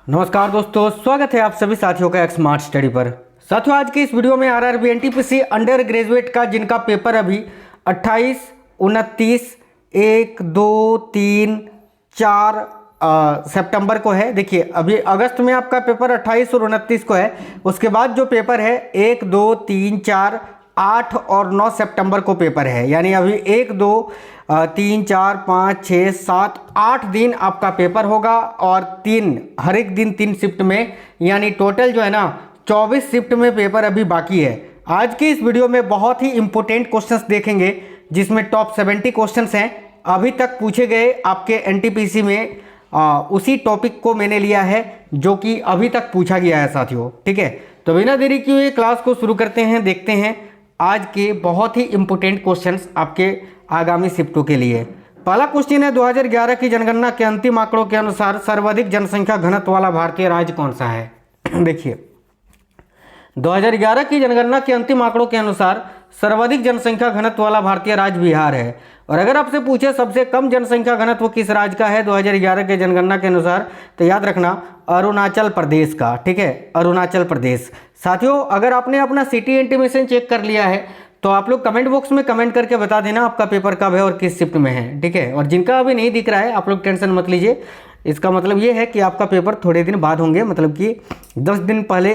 नमस्कार दोस्तों, स्वागत है आप सभी साथियों का एक स्मार्ट स्टडी पर। साथियों, आज की इस वीडियो में आरआरबी एनटीपीसी अंडर ग्रेजुएट का जिनका पेपर अभी 28, 29, 1, 2, 3, 4 सितंबर को है। देखिए, अभी अगस्त में आपका पेपर 28 और 29 को है। उसके बाद जो पेपर है 1, 2, 3, 4, 8 और 9 सितंबर को पेपर है। यानी अभी 1, 2, 3, 4, 5, 6, 7, 8 दिन आपका पेपर होगा और हर एक दिन 3 शिफ्ट में, यानी टोटल जो है ना 24 शिफ्ट में पेपर अभी बाकी है। आज की इस वीडियो में बहुत ही इंपॉर्टेंट क्वेश्चंस देखेंगे, जिसमें टॉप 70 क्वेश्चंस हैं अभी तक पूछे गए आपके एनटीपीसी में। उसी टॉपिक को मैंने लिया है जो कि अभी तक पूछा गया है साथियों। ठीक है, तो बिना देरी किए हुए क्लास को शुरू करते हैं। देखते हैं आज के बहुत ही इंपॉर्टेंट क्वेश्चंस आपके आगामी शिफ्टों के लिए। पहला क्वेश्चन है, 2011 की जनगणना के अंतिम आंकड़ों के अनुसार सर्वाधिक जनसंख्या घनत्व वाला भारतीय राज्य कौन सा है? देखिए, 2011 की जनगणना के अंतिम आंकड़ों के अनुसार सर्वाधिक जनसंख्या घनत्व वाला भारतीय राज्य बिहार है। और अगर आपसे पूछे सबसे कम जनसंख्या घनत्व किस राज्य का है 2011 के जनगणना के अनुसार, तो याद रखना अरुणाचल प्रदेश का। ठीक है, अरुणाचल प्रदेश। साथियों, अगर आपने अपना सिटी इंटीमेशन चेक कर लिया है तो आप लोग कमेंट बॉक्स में कमेंट करके बता देना आपका पेपर कब है और किस शिफ्ट में है। ठीक है, और जिनका अभी नहीं दिख रहा है आप लोग टेंशन मत लीजिए। इसका मतलब ये है कि आपका पेपर थोड़े दिन बाद होंगे, मतलब कि 10 दिन पहले।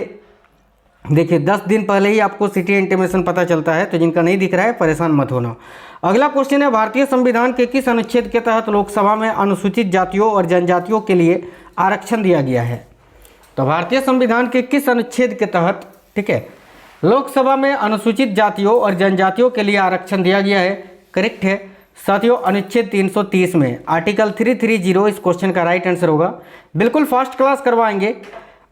देखिए, 10 दिन पहले ही आपको सिटी इंटीमेशन पता चलता है, तो जिनका नहीं दिख रहा है परेशान मत होना। अगला क्वेश्चन है, भारतीय संविधान के किस अनुच्छेद के तहत लोकसभा में अनुसूचित जातियों और जनजातियों के लिए आरक्षण दिया गया है? तो भारतीय संविधान के किस अनुच्छेद के तहत, ठीक है, लोकसभा में अनुसूचित जातियों और जनजातियों के लिए आरक्षण दिया गया है? करेक्ट है साथियों, अनुच्छेद 330 में, आर्टिकल 330 इस क्वेश्चन का राइट आंसर होगा। बिल्कुल फास्ट क्लास करवाएंगे।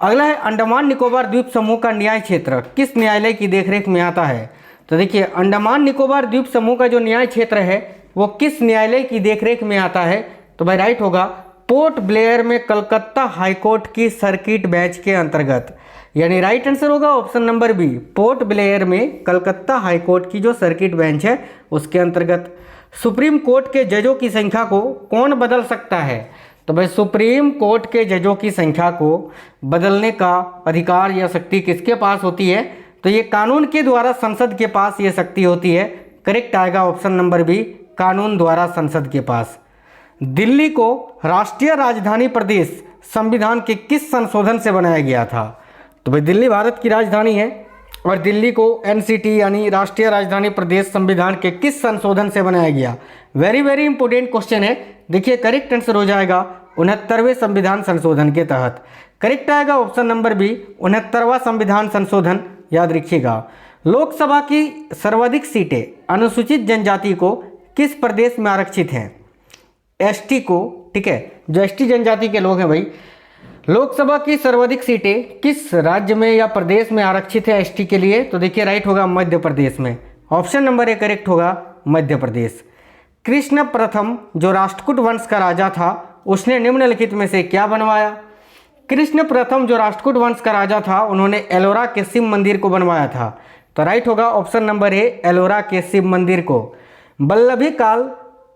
अगला है, अंडमान निकोबार द्वीप समूह का न्याय क्षेत्र किस न्यायालय की देखरेख में आता है? तो देखिए, अंडमान निकोबार द्वीप समूह का जो न्याय क्षेत्र है वो किस न्यायालय की देखरेख में आता है? तो भाई राइट होगा पोर्ट ब्लेयर में कलकत्ता हाईकोर्ट की सर्किट बेंच के अंतर्गत। यानी राइट आंसर होगा option number B, Port Blair में कलकत्ता हाईकोर्ट की जो सर्किट बेंच है उसके अंतर्गत। सुप्रीम कोर्ट के जजों की संख्या को कौन बदल सकता है? तो भाई सुप्रीम कोर्ट के जजों की संख्या को बदलने का अधिकार या शक्ति किसके पास होती है? तो ये कानून के द्वारा संसद के पास ये शक्ति होती है। करेक्ट आएगा ऑप्शन नंबर बी, कानून द्वारा संसद के पास। दिल्ली को राष्ट्रीय राजधानी प्रदेश संविधान के किस संशोधन से बनाया गया था? तो भाई दिल्ली भारत की राजधानी है और दिल्ली को एनसीटी यानी राष्ट्रीय राजधानी प्रदेश संविधान के किस संशोधन से बनाया गया? वेरी वेरी इंपॉर्टेंट क्वेश्चन है। देखिए, करेक्ट आंसर हो जाएगा 69वें संविधान संशोधन के तहत। करेक्ट आएगा ऑप्शन नंबर बी, 69वां संविधान संशोधन। याद रखिएगा, लोकसभा की सर्वाधिक सीटें अनुसूचित जनजाति को किस प्रदेश में आरक्षित हैं? एसटी को। ठीक है, जो एसटी जनजाति के लोग हैं भाई, लोकसभा की सर्वाधिक सीटें किस राज्य में या प्रदेश में आरक्षित है एसटी के लिए? तो देखिए राइट होगा मध्य प्रदेश में। ऑप्शन नंबर ए करेक्ट होगा मध्य प्रदेश। कृष्ण प्रथम जो राष्ट्रकूट वंश का राजा था उसने निम्नलिखित में से क्या बनवाया? कृष्ण प्रथम जो राष्ट्रकूट वंश का राजा था उन्होंने एलोरा के शिव मंदिर को बनवाया था। तो राइट होगा ऑप्शन नंबर ए, एलोरा के शिव मंदिर को। वल्लभी काल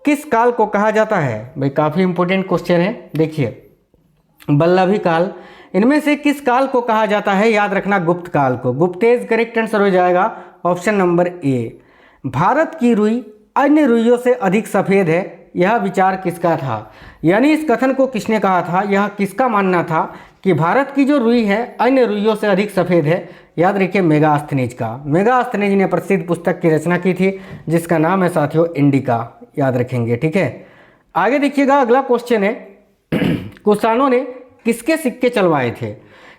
किस काल को कहा जाता है? भाई काफ़ी इंपॉर्टेंट क्वेश्चन है। देखिए, वल्लभी काल इनमें से किस काल को कहा जाता है? याद रखना गुप्त काल को। गुप्तेज करेक्ट आंसर हो जाएगा ऑप्शन नंबर ए। भारत की रुई अन्य रुइयों से अधिक सफ़ेद है, यह विचार किसका था? यानी इस कथन को किसने कहा था? यह किसका मानना था कि भारत की जो रुई है अन्य रुइयों से अधिक सफ़ेद है? याद रखिए मेगास्थनीज का। मेगास्थनीज ने प्रसिद्ध पुस्तक की रचना की थी जिसका नाम है साथियों इंडिका। याद रखेंगे। ठीक है, आगे देखिएगा, अगला क्वेश्चन है, कुषाणों ने किसके सिक्के चलवाए थे?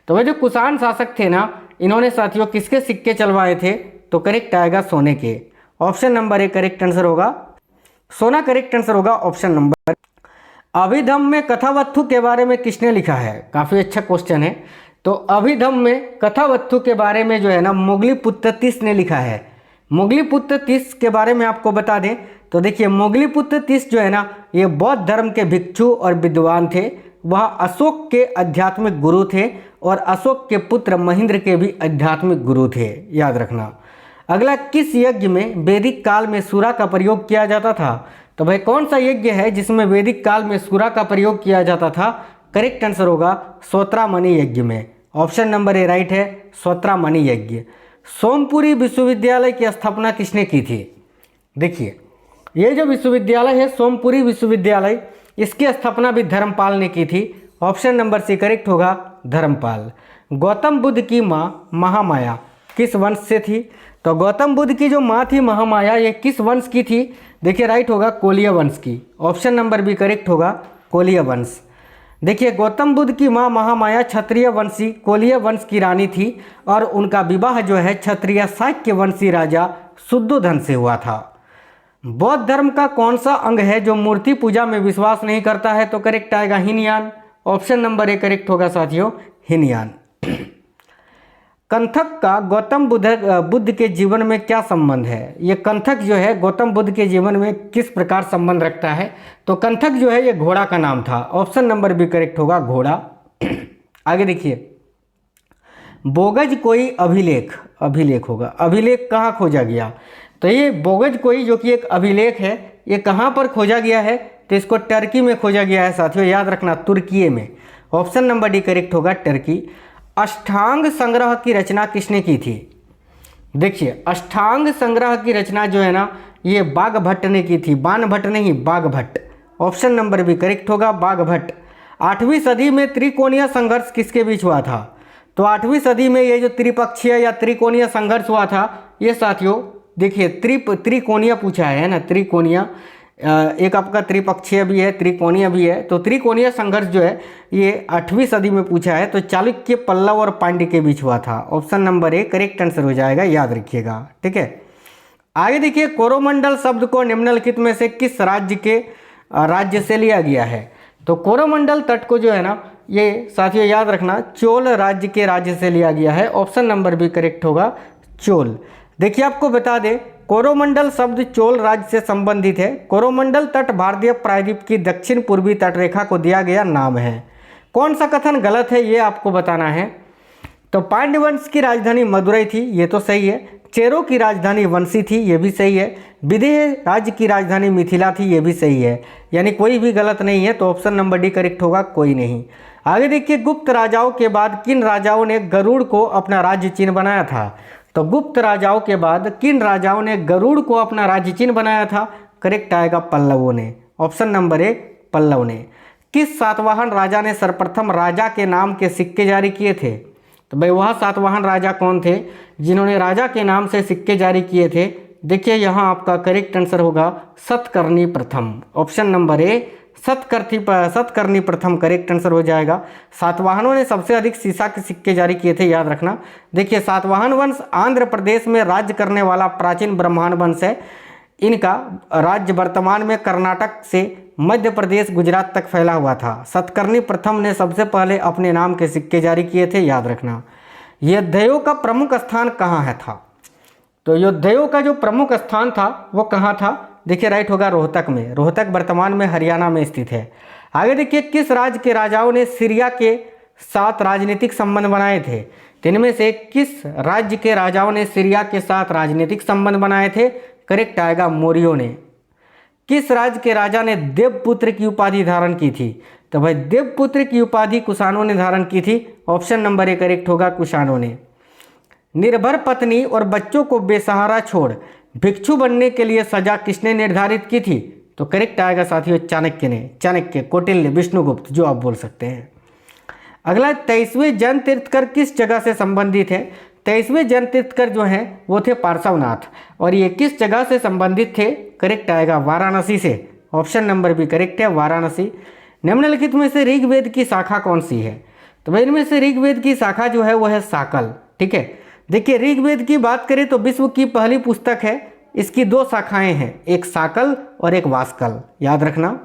तो वह जो कुषाण शासक थे ना, इन्होंने साथियों किसके सिक्के चलवाए थे? तो करेक्ट आएगा सोने के। Option number A correct answer होगा, सोना करेक्ट आंसर होगा ऑप्शन नंबर। अभिधम्म में कथावत्थु के बारे में किसने लिखा है? काफ़ी अच्छा क्वेश्चन है। तो अभिधम्म में कथावत्थु के बारे में जो है ना मोगलीपुत्र तीस ने लिखा है। मोगलीपुत्र तीस के बारे में आपको बता दें तो देखिए, मोगलीपुत्र तीस जो है ना ये बौद्ध धर्म के भिक्षु और विद्वान थे। वह अशोक के आध्यात्मिक गुरु थे और अशोक के पुत्र महेंद्र के भी आध्यात्मिक गुरु थे। याद रखना। अगला, किस यज्ञ में वैदिक काल में सूरा का प्रयोग किया जाता था? तो भाई कौन सा यज्ञ है जिसमें वैदिक काल में सूरा का प्रयोग किया जाता था? करेक्ट आंसर होगा स्वत्रामणि यज्ञ में। ऑप्शन नंबर ए राइट है, स्वत्रामणि यज्ञ। सोमपुरी विश्वविद्यालय की स्थापना किसने की थी? देखिए ये जो विश्वविद्यालय है सोमपुरी विश्वविद्यालय, इसकी स्थापना भी धर्मपाल ने की थी। ऑप्शन नंबर सी करेक्ट होगा, धर्मपाल। गौतम बुद्ध की माँ महामाया किस वंश से थी? तो गौतम बुद्ध की जो माँ थी महामाया, ये किस वंश की थी? देखिए राइट होगा, कोलिय वंश की। ऑप्शन नंबर बी करेक्ट होगा, कोलिय वंश। देखिए गौतम बुद्ध की माँ महामाया क्षत्रिय वंशी कोलिय वंश की रानी थी और उनका विवाह जो है क्षत्रिय शाक्य वंशी राजा शुद्धोधन से हुआ था। बौद्ध धर्म का कौन सा अंग है जो मूर्ति पूजा में विश्वास नहीं करता है? तो करेक्ट आएगा Hinayana. Option number A correct होगा साथियों, हीनयान। कंथक का गौतम बुद्ध के जीवन में क्या संबंध है? ये कंथक जो है गौतम बुद्ध के जीवन में किस प्रकार संबंध रखता है? तो कंथक जो है ये घोड़ा का नाम था। ऑप्शन नंबर बी करेक्ट होगा, घोड़ा। आगे देखिए, बोगज कोई अभिलेख, अभिलेख होगा, अभिलेख कहाँ खोजा गया? तो ये बोगज कोई जो कि एक अभिलेख है, ये कहाँ पर खोजा गया है? तो इसको टर्की में खोजा गया है साथियों, याद रखना, तुर्की में। ऑप्शन नंबर डी करेक्ट होगा, टर्की। अष्टांग संग्रह की रचना किसने की थी? देखिए अष्टांग संग्रह की रचना जो है ना, ये बाघभट्ट ने की थी, बाणभट्ट नहीं, बाघभट्ट। ऑप्शन नंबर बी करेक्ट होगा, बाघभट्ट। 8वीं सदी में त्रिकोणीय संघर्ष किसके बीच हुआ था? तो 8वीं सदी में ये जो त्रिपक्षीय या त्रिकोणीय संघर्ष हुआ था, ये साथियों देखिए त्रिकोणीय पूछा है ना, त्रिकोणीय, एक आपका त्रिपक्षीय भी है, त्रिकोणीय भी है। तो त्रिकोणीय संघर्ष जो है ये 8वीं सदी में पूछा है। तो चालुक्य, पल्लव और पांड्य के बीच हुआ था। Option number A correct answer हो जाएगा, याद रखिएगा, ठीक है। आगे देखिए, कोरोमंडल शब्द को निम्नलिखित में से किस राज्य से लिया गया है? तो कोरोमंडल तट को जो है ना, ये साथियों याद रखना, चोल राज्य के राज्य से लिया गया है। ऑप्शन नंबर बी करेक्ट होगा, चोल। देखिए आपको बता दें, कोरोमंडल शब्द चोल राज्य से संबंधित है। कोरोमंडल तट भारतीय प्रायद्वीप की दक्षिण पूर्वी तटरेखा को दिया गया नाम है। कौन सा कथन गलत है ये आपको बताना है। तो पांड्य वंश की राजधानी मदुरई थी, ये तो सही है। चेरो की राजधानी वंशी थी, ये भी सही है। विदेह राज्य की राजधानी मिथिला थी, ये भी सही है। यानी कोई भी गलत नहीं है। तो ऑप्शन नंबर डी करेक्ट होगा, कोई नहीं। आगे देखिए, गुप्त राजाओं के बाद किन राजाओं ने गरुड़ को अपना राज्य चिन्ह बनाया था? तो गुप्त राजाओं के बाद किन राजाओं ने गरुड़ को अपना राज्य चिन्ह बनाया था? करेक्ट आएगा, पल्लवों ने। ऑप्शन नंबर ए, पल्लव ने। किस सातवाहन राजा ने सर्वप्रथम राजा के नाम के सिक्के जारी किए थे? तो भाई वह सातवाहन राजा कौन थे जिन्होंने राजा के नाम से सिक्के जारी किए थे? देखिए यहाँ आपका करेक्ट आंसर होगा सतकर्णी प्रथम। ऑप्शन नंबर ए, सतकर्णी प्रथम करेक्ट आंसर हो जाएगा। सातवाहनों ने सबसे अधिक सीसा के सिक्के जारी किए थे, याद रखना। देखिए सातवाहन वंश आंध्र प्रदेश में राज्य करने वाला प्राचीन ब्राह्मण वंश है। इनका राज्य वर्तमान में कर्नाटक से मध्य प्रदेश, गुजरात तक फैला हुआ था। सतकर्णी प्रथम ने सबसे पहले अपने नाम के सिक्के जारी किए थे, याद रखना। योद्धयों का प्रमुख स्थान कहाँ है था? तो योद्धयों का जो प्रमुख स्थान था वो कहाँ था? देखिए राइट होगा, रोहतक में। रोहतक वर्तमान में हरियाणा में स्थित है। आगे देखिए, किस राज्य के राजाओं ने सीरिया के साथ राजनीतिक संबंध बनाए थे? इनमें से किस राज्य के राजाओं ने सीरिया के साथ राजनीतिक संबंध बनाए थे? करेक्ट आएगा, मौर्यों ने। किस राज्य के राजा ने देवपुत्र की उपाधि धारण की थी? तो भाई देवपुत्र की उपाधि कुषाणों ने धारण की थी। ऑप्शन नंबर ए करेक्ट होगा, कुषाणों ने। निर्भर पत्नी और बच्चों को बेसहारा छोड़ भिक्षु बनने के लिए सजा किसने निर्धारित की थी? तो करेक्ट आएगा साथियों, चाणक्य ने। चाणक्य, कौटिल्य, विष्णुगुप्त, जो आप बोल सकते हैं। अगला, 23वें जैन तीर्थकर किस जगह से संबंधित है? 23वें जैन तीर्थकर जो हैं वो थे पार्श्वनाथ, और ये किस जगह से संबंधित थे? करेक्ट आएगा, वाराणसी से। ऑप्शन नंबर बी करेक्ट है, वाराणसी। निम्नलिखित में से ऋग्वेद की शाखा कौन सी है? तो भाई इनमें से ऋग्वेद की शाखा जो है वो है साकल, ठीक है। देखिए ऋग्वेद की बात करें तो विश्व की पहली पुस्तक है। इसकी दो शाखाएं हैं, एक साकल और एक वास्कल, याद रखना।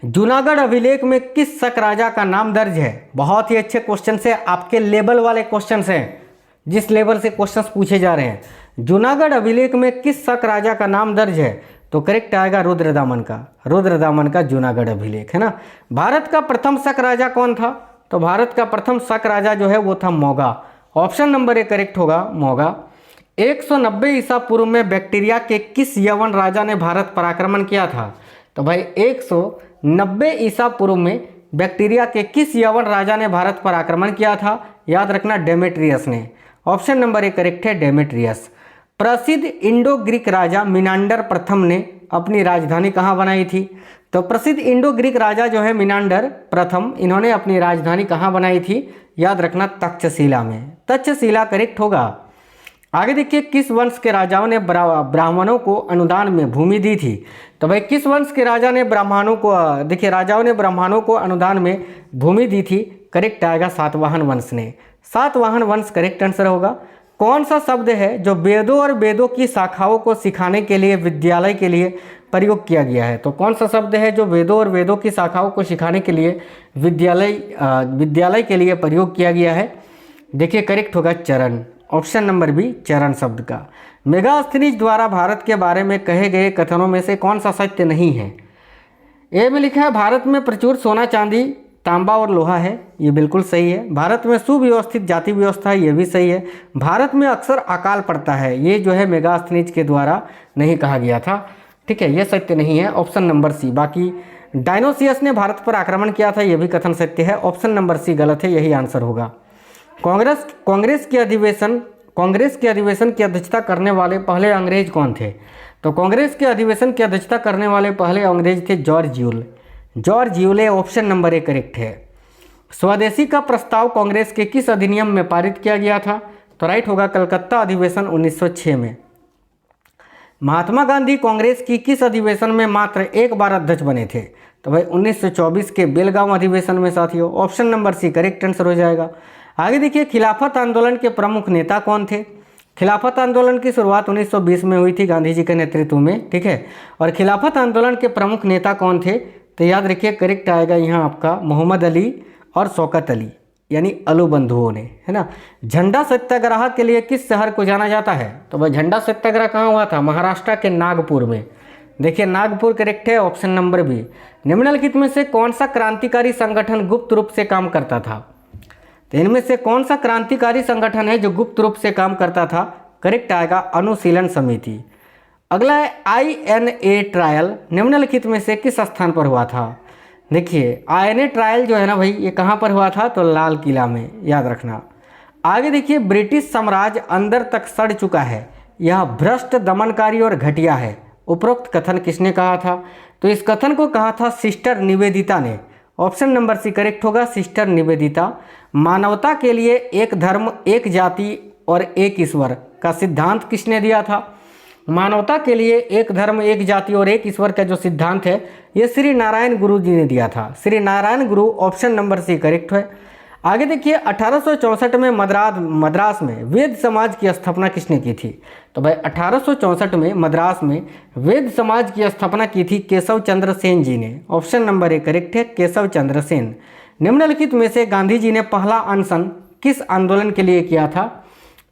जूनागढ़ अभिलेख में किस शक राजा का नाम दर्ज है? बहुत ही अच्छे क्वेश्चन से, आपके लेवल वाले क्वेश्चन हैं, जिस लेवल से क्वेश्चंस पूछे जा रहे हैं। जूनागढ़ अभिलेख में किस शक राजा का नाम दर्ज है? तो करेक्ट आएगा रुद्रदामन का। रुद्रदामन का जूनागढ़ अभिलेख है ना। भारत का प्रथम शक राजा कौन था? तो भारत का प्रथम शक राजा जो है वो था मौगा। ऑप्शन नंबर ए करेक्ट होगा, मौगा। 190 ईसा पूर्व में बैक्टीरिया के किस यवन राजा ने भारत पर आक्रमण किया था? तो भाई 190 ईसा पूर्व में बैक्टीरिया के किस यवन राजा ने भारत पर आक्रमण किया था? याद रखना डेमेट्रियस ने। ऑप्शन नंबर ए करेक्ट है, डेमेट्रियस। प्रसिद्ध इंडो ग्रीक राजा मिनांडर प्रथम ने अपनी राजधानी कहाँ बनाई थी? तो प्रसिद्ध इंडो ग्रीक राजा जो है मिनांडर प्रथम, इन्होंने अपनी राजधानी कहाँ बनाई थी? याद रखना तक्षशिला में। तक्षशिला करेक्ट होगा। आगे देखिए, किस वंश के राजाओं ने ब्राह्मणों को अनुदान में भूमि दी थी? तो भाई किस वंश के राजा ने ब्राह्मणों को, देखिए राजाओं ने ब्राह्मणों को अनुदान में भूमि दी थी? करेक्ट आएगा सातवाहन वंश ने। सातवाहन वंश करेक्ट आंसर होगा। कौन सा शब्द है जो वेदों और वेदों की शाखाओं को सिखाने के लिए विद्यालय के लिए प्रयोग किया गया है? तो कौन सा शब्द है जो वेदों और वेदों की शाखाओं को सिखाने के लिए विद्यालय के लिए प्रयोग किया गया है? देखिए करेक्ट होगा चरण। ऑप्शन नंबर बी, चरण शब्द का। मेगास्थनीज द्वारा भारत के बारे में कहे गए कथनों में से कौन सा सत्य नहीं है? ए में लिखा है भारत में प्रचुर सोना चांदी तांबा और लोहा है, ये बिल्कुल सही है। भारत में सुव्यवस्थित जाति व्यवस्था है, ये भी सही है। भारत में अक्सर अकाल पड़ता है, ये जो है मेगास्थनीज के द्वारा नहीं कहा गया था, ठीक है, ये सत्य नहीं है। Option number C. बाकी डायनोसियस ने भारत पर आक्रमण किया था, यह भी कथन सत्य है। ऑप्शन नंबर सी गलत है, यही आंसर होगा। कांग्रेस के अधिवेशन की अध्यक्षता करने वाले पहले अंग्रेज कौन थे? तो कांग्रेस के अधिवेशन की अध्यक्षता करने वाले पहले अंग्रेज थे George Yule. Option number A correct है। स्वदेशी का प्रस्ताव कांग्रेस के किस अधिनियम में पारित किया गया था? तो राइट होगा कलकत्ता अधिवेशन 1906 में। महात्मा गांधी कांग्रेस की किस अधिवेशन में मात्र एक बार अध्यक्ष बने थे? तो भाई 1924 के बेलगांव अधिवेशन में साथियों। Option number C correct answer हो जाएगा। आगे देखिए, खिलाफत आंदोलन के प्रमुख नेता कौन थे? खिलाफत आंदोलन की शुरुआत 1920 में हुई थी गांधी जी के नेतृत्व में, ठीक है। और खिलाफत आंदोलन के प्रमुख नेता कौन थे? तो याद रखिए करेक्ट आएगा यहाँ आपका मोहम्मद अली और शौकत अली, यानी अलू बंधुओं ने, है ना। झंडा सत्याग्रह के लिए किस शहर को जाना जाता है? तो भाई झंडा सत्याग्रह कहाँ हुआ था? महाराष्ट्र के नागपुर में। देखिए नागपुर करेक्ट है। Option number B. निम्नलिखित में से कौन सा क्रांतिकारी संगठन गुप्त रूप से काम करता था? तो इनमें से कौन सा क्रांतिकारी संगठन है जो गुप्त रूप से काम करता था? करेक्ट आएगा अनुशीलन समिति। अगला है INA ट्रायल निम्नलिखित में से किस स्थान पर हुआ था? देखिए INA ट्रायल जो है ना भाई, ये कहाँ पर हुआ था? तो लाल किला में, याद रखना। आगे देखिए, ब्रिटिश साम्राज्य अंदर तक सड़ चुका है, यह भ्रष्ट, दमनकारी और घटिया है, उपरोक्त कथन किसने कहा था? तो इस कथन को कहा था सिस्टर निवेदिता ने। ऑप्शन नंबर सी करेक्ट होगा, सिस्टर निवेदिता। मानवता के लिए एक धर्म, एक जाति और एक ईश्वर का सिद्धांत किसने दिया था? मानवता के लिए एक धर्म, एक जाति और एक ईश्वर का जो सिद्धांत है, ये श्री नारायण गुरु जी ने दिया था, श्री नारायण गुरु। ऑप्शन नंबर सी करेक्ट है। आगे देखिए, 1864 में मद्रास में वेद समाज की स्थापना किसने की थी? तो भाई 1864 में मद्रास में वेद समाज की स्थापना की थी केशव चंद्र सेन जी ने। ऑप्शन नंबर ए करेक्ट है, केशव चंद्र सेन। निम्नलिखित में से गांधी जी ने पहला अनशन किस आंदोलन के लिए किया था?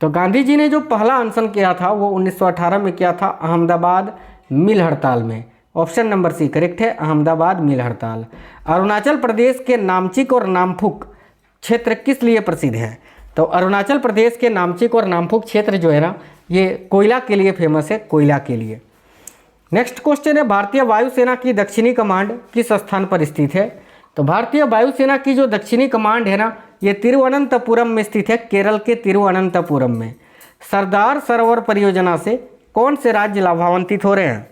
तो गांधी जी ने जो पहला अनशन किया था वो 1918 में किया था, अहमदाबाद मिल हड़ताल में। ऑप्शन नंबर सी करेक्ट है, अहमदाबाद मिल हड़ताल। अरुणाचल प्रदेश के नामचिक और नामफुक क्षेत्र किस लिए प्रसिद्ध है? तो अरुणाचल प्रदेश के नामचिक और नामफुक क्षेत्र जो है ना, ये कोयला के लिए फेमस है, कोयला के लिए। नेक्स्ट क्वेश्चन है, भारतीय वायुसेना की दक्षिणी कमांड किस स्थान पर स्थित है? तो भारतीय वायुसेना की जो दक्षिणी कमांड है ना, ये तिरुवनंतपुरम में स्थित है, केरल के तिरुवनंतपुरम में। सरदार सरोवर परियोजना से कौन से राज्य लाभान्वित हो रहे हैं?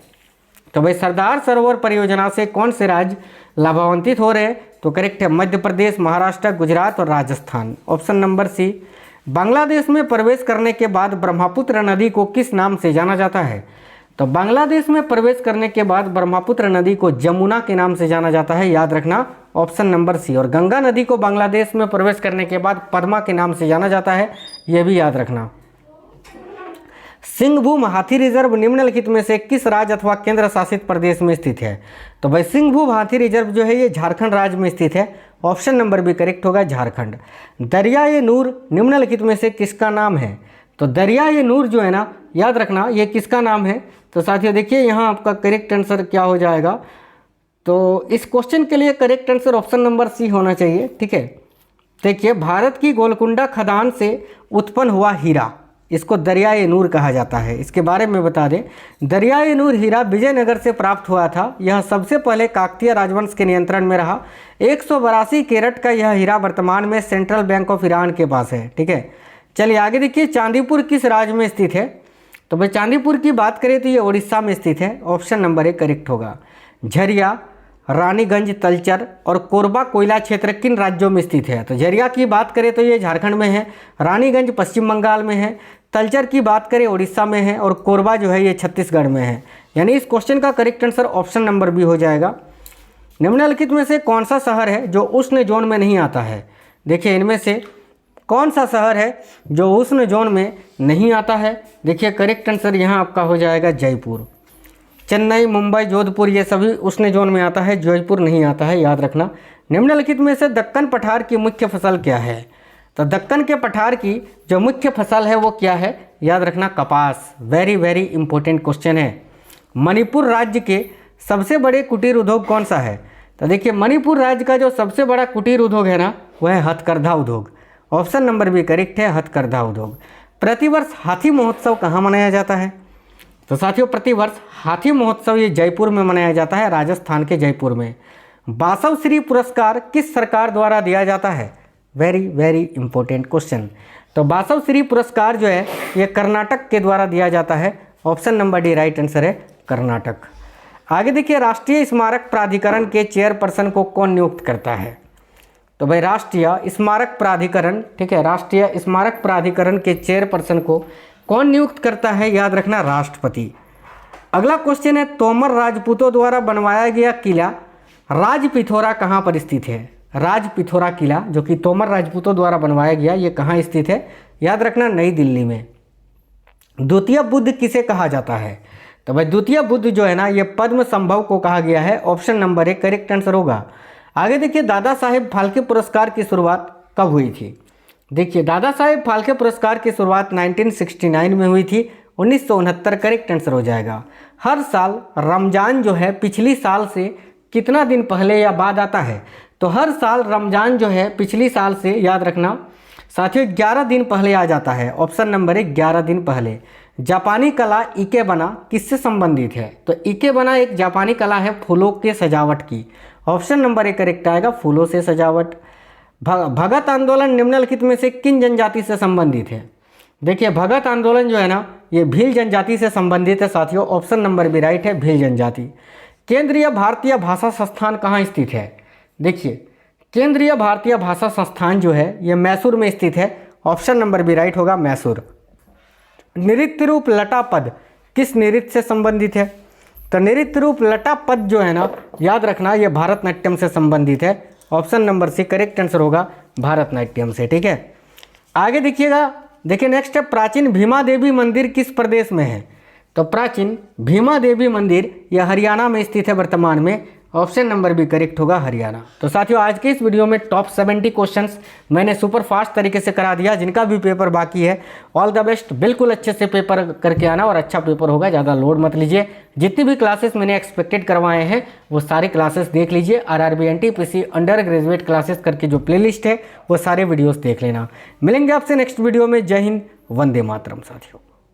तो भाई सरदार सरोवर परियोजना से कौन से राज्य लाभान्वित हो रहे हैं? तो करेक्ट है, मध्य प्रदेश, महाराष्ट्र, गुजरात और Rajasthan. Option number C. Bangladesh में प्रवेश करने के बाद ब्रह्मपुत्र नदी को किस नाम से जाना जाता है? तो बांग्लादेश में प्रवेश करने के बाद ब्रह्मपुत्र नदी को जमुना के नाम से जाना जाता है, याद रखना। Option number C. और गंगा नदी को बांग्लादेश में प्रवेश करने के बाद पद्मा के नाम से जाना जाता है, यह भी याद रखना। सिंहभूम हाथी रिजर्व निम्नलिखित में से किस राज्य अथवा केंद्र शासित प्रदेश में स्थित है? तो भाई सिंहभूम हाथी रिजर्व जो है ये झारखंड राज्य में स्थित है। ऑप्शन नंबर बी करेक्ट होगा, झारखंड। दरियाए नूर निम्नलिखित में से किसका नाम है? तो दरियाए नूर जो है ना, याद रखना, ये किसका नाम है? तो साथियों देखिए यहाँ आपका करेक्ट आंसर क्या हो जाएगा? तो इस क्वेश्चन के लिए correct answer option number C होना चाहिए, ठीक है। देखिए, भारत की गोलकुंडा खदान से उत्पन्न हुआ हीरा, इसको दरियाए नूर कहा जाता है। इसके बारे में बता दें, दरियाए नूर हीरा विजयनगर से प्राप्त हुआ था। यह सबसे पहले काकतीय राजवंश के नियंत्रण में रहा। 182 कैरेट का यह हीरा वर्तमान में सेंट्रल बैंक ऑफ ईरान के पास है। ठीक है, चलिए आगे देखिए, चांदीपुर किस राज्य में स्थित है? तो भाई चांदीपुर की बात करें तो ये उड़ीसा में स्थित है। ऑप्शन नंबर 1 करेक्ट होगा। झरिया, रानीगंज, तलचर और कोरबा कोयला क्षेत्र किन राज्यों में स्थित है? तो झरिया की बात करें तो ये झारखंड में है, रानीगंज पश्चिम बंगाल में है, तलचर की बात करें उड़ीसा में है और कोरबा जो है ये छत्तीसगढ़ में है। यानी इस क्वेश्चन का correct answer option number B हो जाएगा। निम्नलिखित में से कौन सा शहर है जो उष्ण जोन में नहीं आता है? देखिए इनमें से कौन सा शहर है जो उष्ण जोन में नहीं आता है? देखिए करेक्ट आंसर यहाँ आपका हो जाएगा जयपुर। चेन्नई, मुंबई, जोधपुर ये सभी उष्ण जोन में आता है, जयपुर नहीं आता है, याद रखना। निम्नलिखित में से दक्कन पठार की मुख्य फसल क्या है? तो दक्कन के पठार की जो मुख्य फसल है वो क्या है? याद रखना कपास। वेरी वेरी इंपॉर्टेंट क्वेश्चन है। मणिपुर राज्य के सबसे बड़े कुटीर उद्योग कौन सा है? तो देखिए मणिपुर राज्य का जो सबसे बड़ा कुटीर उद्योग है ना, वह है हथकरघा उद्योग। ऑप्शन नंबर बी करेक्ट है, हथकरघा उद्योग। प्रतिवर्ष हाथी महोत्सव कहाँ मनाया जाता है? तो साथियों प्रतिवर्ष हाथी महोत्सव ये जयपुर में मनाया जाता है, राजस्थान के जयपुर में। बासव श्री पुरस्कार किस सरकार द्वारा दिया जाता है? Very very important question. तो बासव श्री पुरस्कार जो है ये कर्नाटक के द्वारा दिया जाता है। Option number D right answer है, कर्नाटक। आगे देखिए, राष्ट्रीय स्मारक प्राधिकरण के चेयरपर्सन को कौन नियुक्त करता है? तो भाई राष्ट्रीय स्मारक प्राधिकरण, ठीक है, राष्ट्रीय स्मारक प्राधिकरण के चेयरपर्सन को कौन नियुक्त करता है? याद रखना राष्ट्रपति। अगला क्वेश्चन है, तोमर राजपूतों द्वारा बनवाया गया किला राजपिथौरा कहाँ पर स्थित है? राजपिथौरा किला जो कि तोमर राजपूतों द्वारा बनवाया गया, ये कहाँ स्थित है? याद रखना नई दिल्ली में। द्वितीय बुद्ध किसे कहा जाता है? तो भाई द्वितीय बुद्ध जो है ना, ये पद्म संभव को कहा गया है। ऑप्शन नंबर 1 करेक्ट आंसर होगा। आगे देखिए, दादा साहेब फाल्के पुरस्कार की शुरुआत कब हुई थी? देखिए दादा साहेब फाल्के पुरस्कार की शुरुआत 1969 में हुई थी। 1969 करेक्ट आंसर हो जाएगा। हर साल रमजान जो है पिछली साल से कितना दिन पहले या बाद आता है? तो हर साल रमजान जो है पिछली साल से, याद रखना साथियों, 11 दिन पहले आ जाता है। ऑप्शन नंबर 1 11 दिन पहले। जापानी कला इकेबाना किससे संबंधित है? तो इकेबाना एक जापानी कला है फूलों के सजावट की। ऑप्शन नंबर 1 करेक्ट आएगा, फूलों से सजावट। भगत आंदोलन निम्नलिखित में से किन जनजाति से संबंधित है? देखिए भगत आंदोलन जो है ना, ये भील जनजाति से संबंधित है साथियों। ऑप्शन नंबर बी राइट है, भील जनजाति। केंद्रीय भारतीय भाषा संस्थान कहाँ स्थित है? देखिए केंद्रीय भारतीय भाषा संस्थान जो है ये मैसूर में स्थित है। ऑप्शन नंबर बी राइट होगा, मैसूर। नृत्य रूप लटा पद किस नृत्य से संबंधित है? तो नृत्य रूप लटा पद जो है ना, याद रखना ये भारतनाट्यम से संबंधित है। Option number C correct answer होगा, भारतनाट्यम से। ठीक है, आगे देखिएगा। देखिए नेक्स्ट है, प्राचीन भीमा देवी मंदिर किस प्रदेश में है? तो प्राचीन भीमा देवी मंदिर यह हरियाणा में स्थित है वर्तमान में। ऑप्शन नंबर बी करेक्ट होगा, हरियाणा। तो साथियों आज के इस वीडियो में टॉप 70 क्वेश्चंस मैंने सुपर फास्ट तरीके से करा दिया। जिनका भी पेपर बाकी है ऑल द बेस्ट, बिल्कुल अच्छे से पेपर करके आना और अच्छा पेपर होगा, ज़्यादा लोड मत लीजिए। जितनी भी क्लासेस मैंने एक्सपेक्टेड करवाए हैं वो सारी क्लासेस देख लीजिए। RRB NTPC under graduate classes करके जो प्लेलिस्ट है वो सारे वीडियोज़ देख लेना। मिलेंगे आपसे नेक्स्ट वीडियो में। जय हिंद, वंदे मातरम साथियों।